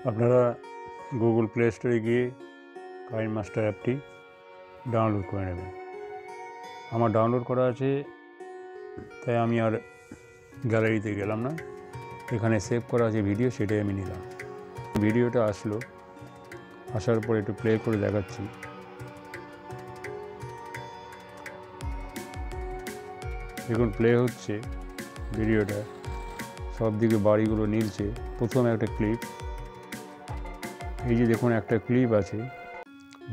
আপনারা Google play স্টোরে গিয়ে কাইনমাস্টার অ্যাপটি ডাউনলোড করে নেবেন। আমার ডাউনলোড করা আছে, তাই আমি আর গ্যালারিতে গেলাম না, এখানে সেভ করা আছে ভিডিও, সেটাই আমি নিলাম। ভিডিওটা আসার পর একটু প্লে করে দেখাচ্ছি। দেখুন প্লে হচ্ছে ভিডিওটা, সব দিকে বাড়িগুলো নীলছে। প্রথম একটা ক্লিপ, এই যে দেখুন একটা ক্লিপ আছে।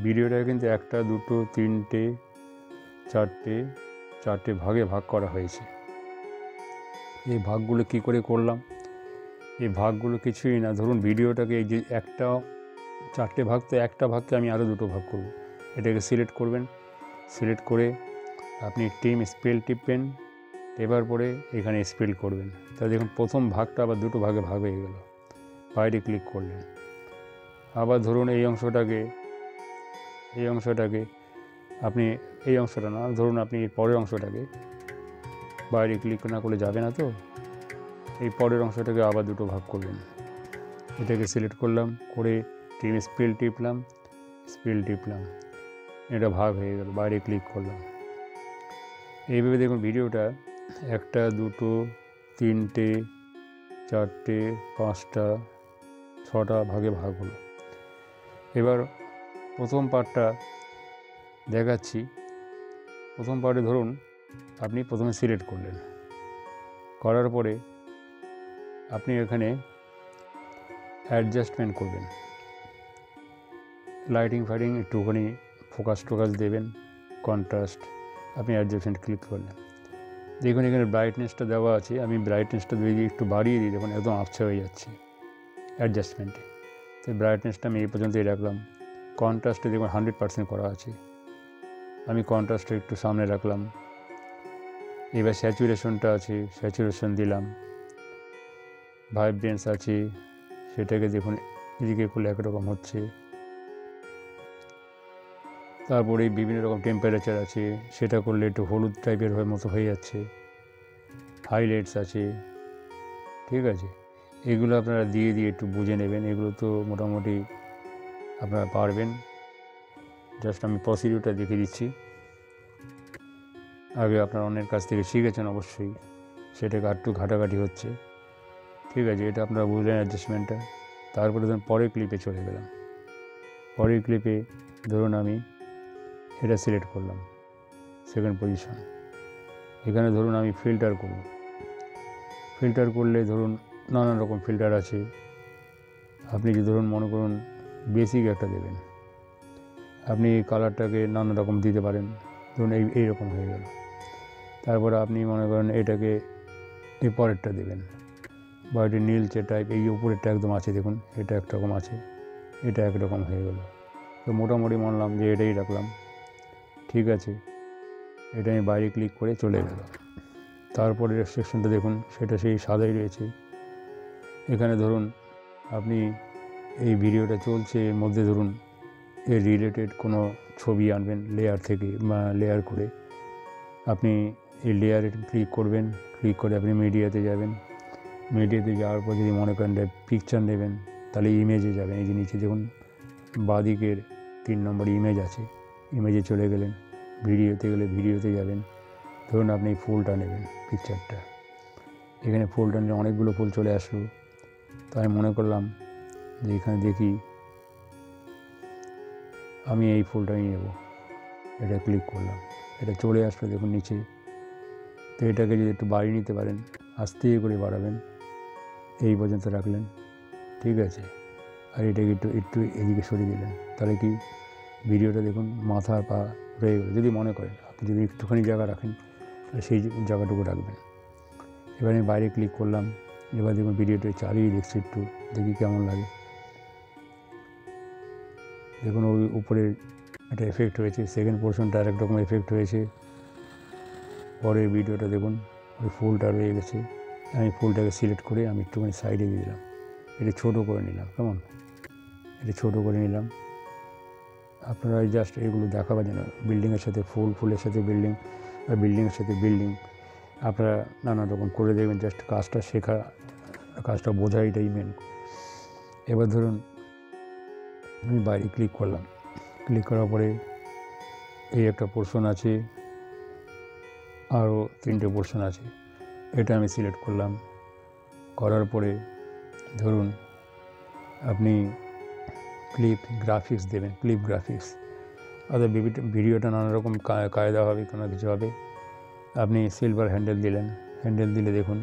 ভিডিওটা কিন্তু একটা, দুটো, তিনটে, চারটে ভাগে ভাগ করা হয়েছে। এই ভাগগুলো কি করে করলাম? এই ভাগগুলো কিছুই না, ধরুন ভিডিওটাকে এই যে একটা চারটে ভাগ, তো একটা ভাগকে আমি আরও দুটো ভাগ করব। এটাকে সিলেক্ট করবেন, সিলেক্ট করে আপনি স্পেল টিপবেন, এবার পরে এখানে স্পেল করবেন। তা দেখুন প্রথম ভাগটা আবার দুটো ভাগে ভাগ হয়ে গেল। বাইরে ক্লিক করলেন, আবার ধরুন এই অংশটাকে আপনি, এই অংশটা না, ধরুন আপনি পরের অংশটাকে, বাইরে ক্লিক না করলে যাবে না, তো এই পরের অংশটাকে আবার দুটো ভাগ করবেন। এটাকে সিলেক্ট করলাম, করে স্পেল টিপলাম, এটা ভাগ হয়ে গেল। বাইরে ক্লিক করলাম। এইভাবে দেখুন ভিডিওটা একটা, দুটো, তিনটে, চারটে, পাঁচটা, ছটা ভাগে ভাগ হলো। এবার প্রথম পার্টটা দেখাচ্ছি। প্রথম পার্টে ধরুন আপনি প্রথমে সিলেক্ট করলেন, করার পরে আপনি এখানে অ্যাডজাস্টমেন্ট করবেন, লাইটিং ফাইটিং একটুখানি ফোকাস দেবেন, কন্ট্রাস্ট, আপনি অ্যাডজাস্টমেন্ট ক্লিক করলেন। দেখুন এখানে ব্রাইটনেসটা দেওয়া আছে, আমি ব্রাইটনেসটা দিয়ে একটু বাড়িয়ে দিই, দেখুন একদম আবছা হয়ে যাচ্ছে অ্যাডজাস্টমেন্টে। তো ব্রাইটনেসটা আমি এই পর্যন্তই রাখলাম। কন্ট্রাস্টে দেখুন 100% করা আছে, আমি কন্ট্রাস্টটা একটু সামনে রাখলাম। এবার স্যাচুরেশনটা আছে, স্যাচুরেশন দিলাম। ভাইব্রেন্স আছে, সেটাকে দেখুন এদিকে করলে একরকম হচ্ছে। তারপরে বিভিন্ন রকম টেম্পারেচার আছে, সেটা করলে একটু হলুদ টাইপের মতো হয়ে যাচ্ছে। হাইলাইটস আছে, ঠিক আছে। এগুলো আপনারা দিয়ে একটু বুঝে নেবেন, এগুলো তো মোটামুটি আপনারা পারবেন। জাস্ট আমি প্রসিডিউরটা দেখিয়ে দিচ্ছি। আগে আপনারা অন্যের কাছ থেকে শিখেছেন অবশ্যই, সেটাকে একটু ঘাটাঘাটি হচ্ছে, ঠিক আছে। এটা আপনারা বুঝলেন অ্যাডজাস্টমেন্টটা। তারপরে ধরুন পরের ক্লিপে চলে গেলাম। পরের ক্লিপে ধরুন আমি এটা সিলেক্ট করলাম, সেকেন্ড পজিশন। এখানে ধরুন আমি ফিল্টার করব। ফিল্টার করলে ধরুন নানান রকম ফিল্টার আছে। আপনি যে ধরুন মনে করুন বেসিক একটা দেবেন, আপনি কালারটাকে নানা রকম দিতে পারেন। ধরুন এইরকম হয়ে গেল। তারপরে আপনি মনে করেন এটাকে এই পরেরটা দেবেন, বা এটি নীলচে টাইপ, এই উপরেরটা একদম আছে দেখুন, এটা একরকম আছে, এটা একরকম হয়ে গেল। তো মোটামুটি মানলাম যে এটাই রাখলাম, ঠিক আছে। এটা আমি বাইরে ক্লিক করে চলে গেল। তারপরে রেস্ট্রিকশনটা দেখুন, সেটা সেই সাদাই রয়েছে। এখানে ধরুন আপনি এই ভিডিওটা চলছে, এর মধ্যে ধরুন এর রিলেটেড কোনো ছবি আনবেন লেয়ার থেকে, বা লেয়ার করে আপনি এই লেয়ারে ক্লিক করবেন। ক্লিক করে আপনি মিডিয়াতে যাবেন। মিডিয়াতে যাওয়ার পর যদি মনে করেন পিকচার নেবেন, তাহলে ইমেজে যাবেন। এই যে নিচে দেখুন বাঁদিকের 3 নম্বর ইমেজ আছে, ইমেজে চলে গেলেন। ভিডিওতে গেলে ভিডিওতে যাবেন। ধরুন আপনি ফুলটা নেবেন, পিকচারটা, এখানে ফুলটা নিয়ে অনেকগুলো ফুল চলে আসলো। তাই মনে করলাম যে এখানে দেখি আমি এই ফুলটাই নেব, এটা ক্লিক করলাম, এটা চলে আসলো দেখুন নিচে। তো এটাকে যদি একটু বাড়িয়ে নিতে পারেন, আস্তে করে বাড়াবেন, এই পর্যন্ত রাখলেন, ঠিক আছে। আর এটাকে একটু এদিকে সরিয়ে দিলেন, তাহলে কি ভিডিওটা দেখুন মাথা পা রয়ে গেল। যদি মনে করেন আপনি যদি একটুখানি জায়গা রাখেন, তাহলে সেই জায়গাটুকু রাখবেন। এবার আমি বাইরে ক্লিক করলাম। এবার দেখুন ভিডিওটা চালিয়ে দেখছি, একটু দেখি কেমন লাগে। দেখুন ওই উপরে একটা এফেক্ট হয়েছে, সেকেন্ড পোর্শনটা আর একরকম এফেক্ট হয়েছে। পরের ভিডিওটা দেখুন ওই ফুলটা রয়ে গেছে। আমি ফুলটাকে সিলেক্ট করে আমি একটুখানি সাইডে দিয়ে দিলাম, এটা ছোটো করে নিলাম, কেমন, এটা ছোটো করে নিলাম। আপনারা জাস্ট এগুলো দেখাবার জন্য, বিল্ডিংয়ের সাথে ফুল, ফুলের সাথে বিল্ডিং, আর বিল্ডিংয়ের সাথে বিল্ডিং আপনারা নানা রকম করে দেবেন। জাস্ট কাজটা শেখা, কাজটা বোঝা, এটাই মেন। এবার ধরুন আমি বাইরে ক্লিক করলাম, ক্লিক করার পরে এই একটা পোর্শন আছে, আরও 3টে পোর্শন আছে, এটা আমি সিলেক্ট করলাম। করার পরে ধরুন আপনি ক্লিপ গ্রাফিক্স দেবেন, ক্লিপ গ্রাফিক্স, অর্থাৎ ভিডিওটা নানা রকম কায়দা হবে, কোনো কিছু হবে। আপনি সিলভার হ্যান্ডেল দিলেন, হ্যান্ডেল দিলে দেখুন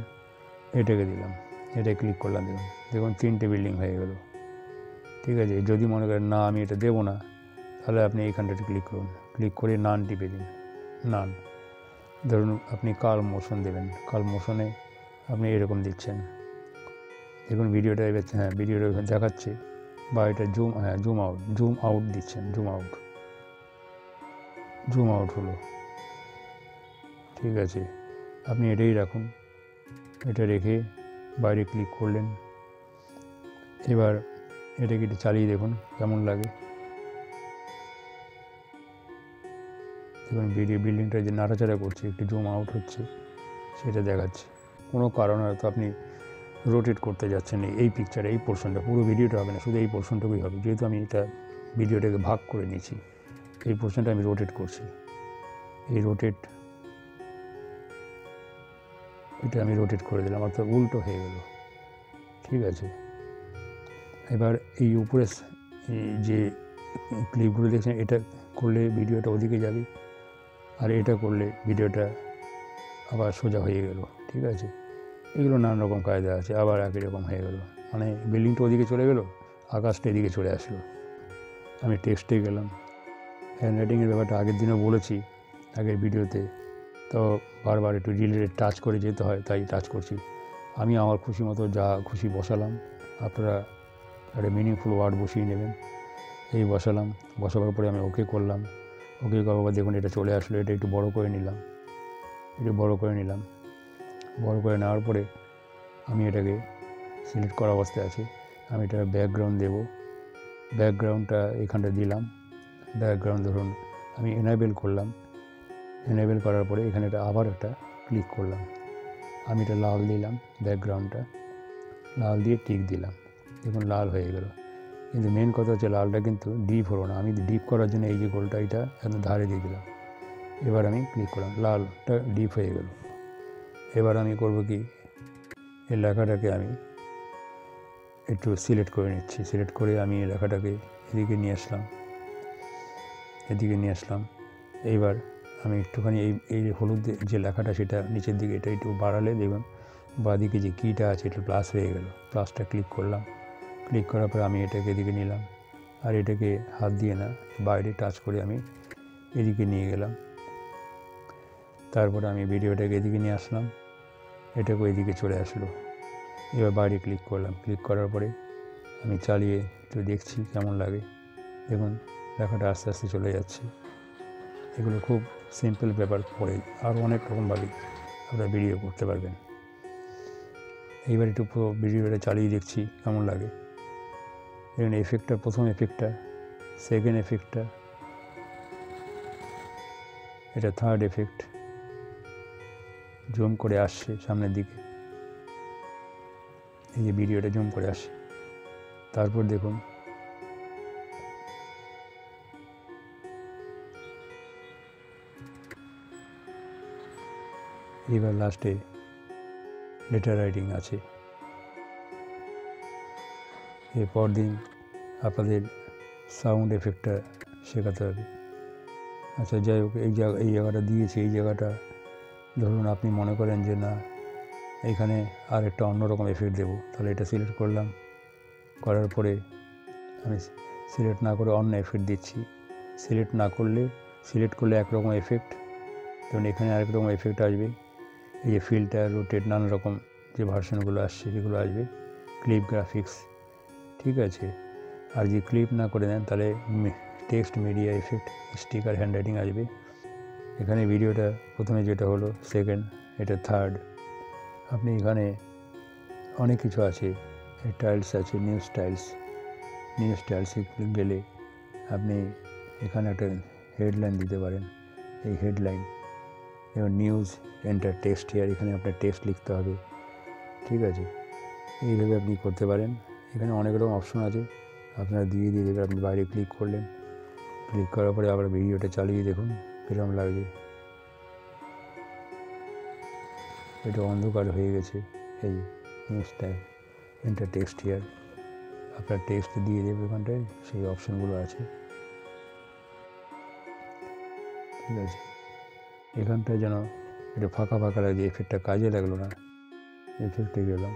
এটাকে দিলাম, এটা ক্লিক করলাম, দেখুন 3টে বিল্ডিং হয়ে গেল। ঠিক আছে, যদি মনে করেন না আমি এটা দেবো না, তাহলে আপনি এইখানটাতে ক্লিক করুন, ক্লিক করে নান টিপে দিন, নান। ধরুন আপনি কাল মোশন দেবেন, কাল মোশনে আপনি এরকম দিচ্ছেন, দেখুন ভিডিওটা এবার ভিডিওটা দেখাচ্ছে, বা এটা জুম আউট দিচ্ছেন, জুম আউট হলো। ঠিক আছে, আপনি এটাই রাখুন, এটা রেখে বাইরে ক্লিক করলেন। এবার এটাকে একটু চালিয়ে দেখুন কেমন লাগে। দেখুন বিল্ডিংটা যে নাড়াচাড়া করছে, একটু জুম আউট হচ্ছে, সেটা দেখাচ্ছে। কোনো কারণে হয়তো আপনি রোটেট করতে যাচ্ছেন এই পিকচারে, এই পোর্শনটা, পুরো ভিডিওটা হবে না, শুধু এই পোর্শনটুকুই হবে। যেহেতু আমি এটা ভিডিওটাকে ভাগ করে নিয়েছি, এই পোর্শনটা আমি রোটেট করছি, এটা আমি রোটেট করে দিলাম, অর্থাৎ উল্টো হয়ে গেল। ঠিক আছে, এবার এই উপরে যে ক্লিপগুলো দেখছেন, এটা করলে ভিডিওটা ওদিকে যাবে, আর এটা করলে ভিডিওটা আবার সোজা হয়ে গেল। ঠিক আছে, এগুলো নানান রকম কায়দা আছে, আবার একই রকম হয়ে গেল, মানে বিল্ডিংটা ওদিকে চলে গেল, আকাশটা এদিকে চলে আসলো। আমি টেক্সটে গেলাম, হ্যান্ডরাইটিংয়ের ব্যাপারটা আগের দিনও বলেছি আগের ভিডিওতে, তো বারবার একটু রিলেটেড টাচ করে যেতে হয়, তাই টাচ করছি। আমি আমার খুশি মতো যা খুশি বসালাম, আপনারা একটা মিনিংফুল ওয়ার্ড বসিয়ে নেবেন। এই বসাবার পরে আমি ওকে করলাম, ওকে করার পর দেখুন এটা চলে আসলো। এটা একটু বড় করে নিলাম, বড় করে নেওয়ার পরে আমি এটাকে সিলেক্ট করা অবস্থায় আছে, আমি এটা ব্যাকগ্রাউন্ড দেব, ব্যাকগ্রাউন্ডটা এখানটা দিলাম। ব্যাকগ্রাউন্ড ধরুন আমি এনাবেল করলাম, এনাবেল করার পরে এখানে আবার একটা ক্লিক করলাম, আমি এটা লাল দিলাম, ব্যাকগ্রাউন্ডটা লাল দিয়ে টিক দিলাম, দেখুন লাল হয়ে গেল। কিন্তু মেন কথা হচ্ছে লালটা কিন্তু ডিপ হলো না, আমি ডিপ করার জন্য এই যে গোলটা এটা একদম ধারে দিয়ে দিলাম। এবার আমি ক্লিক করলাম, লালটা ডিপ হয়ে গেল। এবার আমি করব কি, এই লেখাটাকে আমি একটু সিলেক্ট করে নিচ্ছি, সিলেক্ট করে আমি এই লেখাটাকে এদিকে নিয়ে আসলাম। এইবার আমি একটুখানি এই হলুদ যে লেখাটা সেটা নিচের দিকে এটা একটু বাড়ালে দেখুন বাঁদিকে যে কিটা আছে এটা প্লাস হয়ে গেল, প্লাসটা ক্লিক করলাম। ক্লিক করার পরে আমি এটাকে এদিকে নিলাম, আর এটাকে হাত দিয়ে না বাইরে টাচ করে আমি এদিকে নিয়ে গেলাম। তারপরে আমি ভিডিওটাকে এদিকে নিয়ে আসলাম, এটাকে এদিকে চলে আসলো। এবার বাইরে ক্লিক করলাম, ক্লিক করার পরে আমি চালিয়ে একটু দেখছি কেমন লাগে। দেখুন লেখাটা আস্তে আস্তে চলে যাচ্ছে। এগুলো খুব সিম্পল ব্যাপার, পরে আরও অনেক রকমভাবে আপনারা ভিডিও করতে পারবেন। এইবার একটু পুরো ভিডিওটা চালিয়ে দেখছি কেমন লাগে। দেখুন এফেক্টটা, প্রথম এফেক্টটা, সেকেন্ড এফেক্টটা, এটা থার্ড এফেক্ট, জুম করে আসছে সামনের দিকে, এই যে ভিডিওটা জুম করে আসছে। তারপর দেখুন এবার লাস্টে লেটার রাইটিং আছে। এরপর দিন আপনাদের সাউন্ড এফেক্টটা শেখাতে হবে। আচ্ছা যাই হোক, এই জায়গাটা দিয়েছি, এই জায়গাটা ধরুন আপনি মনে করেন যে না এইখানে আর একটা অন্যরকম এফেক্ট দেবো, তাহলে এটা সিলেক্ট করলাম, করার পরে আমি সিলেক্ট না করে অন্য এফেক্ট দিচ্ছি। সিলেক্ট করলে একরকম এফেক্ট, তখন এখানে আরেক রকম এফেক্ট আসবে। এই যে ফিল্টার, রোটেট, নানা রকম যে ভার্সনগুলো আসছে সেগুলো আসবে, ক্লিপ গ্রাফিক্স। ঠিক আছে, আর যদি ক্লিপ না করে দেন তাহলে text, media effect, sticker, handwriting আসবে। এখানে ভিডিওটা প্রথমে যেটা হলো সেকেন্ড, এটা থার্ড। আপনি এখানে অনেক কিছু আছে, টাইলস আছে, নিউ স্টাইলসে গেলে আপনি এখানে একটা হেডলাইন দিতে পারেন। এই হেডলাইন যেমন নিউজ এন্টার টেক্সট হিয়ার, এখানে আপনার টেক্সট লিখতে হবে। ঠিক আছে, এইভাবে আপনি করতে পারেন। এখানে অনেক রকম অপশন আছে, আপনারা দিয়ে দেবে। আপনি বাইরে ক্লিক করলেন, ক্লিক করার পরে আবার ভিডিওটা চালিয়ে দেখুন কীরকম লাগছে। এটা অন্ধকার হয়ে গেছে। এই নিউজটা এন্টার টেক্সট হিয়ার, আপনার টেক্সট দিয়ে দেবে ওখানটায়, সেই অপশানগুলো আছে। ঠিক আছে, এখানটায় যেন এটা ফাঁকা ফাঁকা লাগছে, এফেক্টটা কাজে লাগলো না। এফেক্টে গেলাম,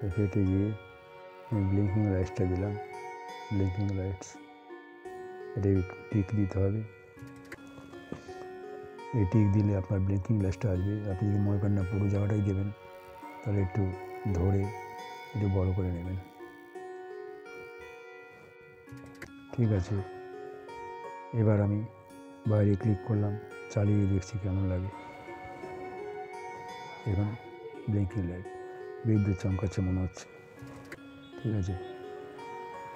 এফেক্টে গিয়ে আমি ব্লিঙ্কিং লাইটসটা দিলাম, ব্লিঙ্কিং লাইটস, এটা টিক দিতে হবে। এই টিক দিলে আপনার ব্লিঙ্কিং লাইটসটা আসবে। আপনি যদি মনে করেন না পুরো জায়গাটাই দেবেন, তাহলে একটু ধরে একটু বড় করে নেবেন। ঠিক আছে, এবার আমি বাইরে ক্লিক করলাম, চালিয়ে দেখছি কেমন লাগে। এখন ব্লিঙ্কিং লাইট, বিদ্যুৎ চমকাচ্ছে মনে হচ্ছে। ঠিক আছে,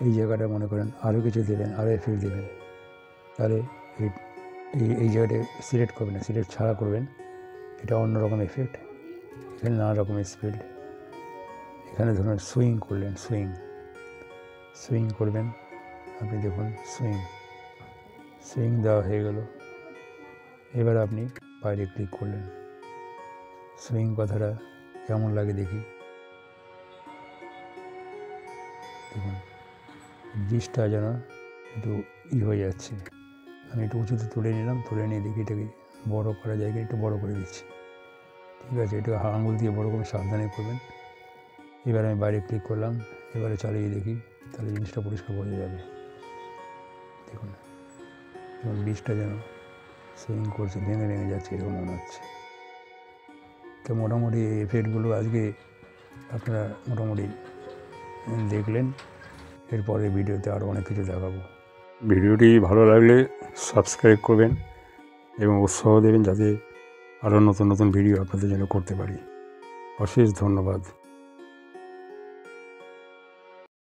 এই জায়গাটা মনে করেন আরও কিছু দেবেন, আরও এফেক্ট দেবেন, তাহলে এই জায়গাটা সিলেক্ট করবেন না, সিলেক্ট ছাড়া করবেন। এটা অন্যরকম এফেক্ট, এখানে নানা রকমের স্পিড। এখানে ধরুন সুইং করলেন, সুইং করবেন, আপনি দেখুন সুইং দেওয়া হয়ে গেল। এবার আপনি বাইরে ক্লিক করলেন, সুইং কথাটা কেমন লাগে দেখি। দেখুন জিনিসটা যেন একটু হয়ে যাচ্ছে। আমি একটু উঁচুতে তুলে নিলাম, তুলে নিয়ে দেখি এটাকে বড়ো করা যায়, একটু বড়ো করে দিচ্ছি। ঠিক আছে, এটা আঙুল দিয়ে বড়ো করে সাবধানে করবেন। এবার আমি বাইরে ক্লিক করলাম, এবারে চালিয়ে দেখি, তাহলে জিনিসটা পরিষ্কার বোঝা যাবে। দেখুন এবং বীজটা যেন সুইং করছে, ভেঙে ভেঙে যাচ্ছে এরকম মনে হচ্ছে। তো মোটামুটি এই এফেক্টগুলো আজকে আপনারা মোটামুটি দেখলেন। এরপরে ভিডিওতে আরও অনেক কিছু দেখাবো। ভিডিওটি ভালো লাগলে সাবস্ক্রাইব করবেন এবং উৎসাহ দেবেন, যাতে আরও নতুন নতুন ভিডিও আপনাদের জন্য করতে পারি। অশেষ ধন্যবাদ।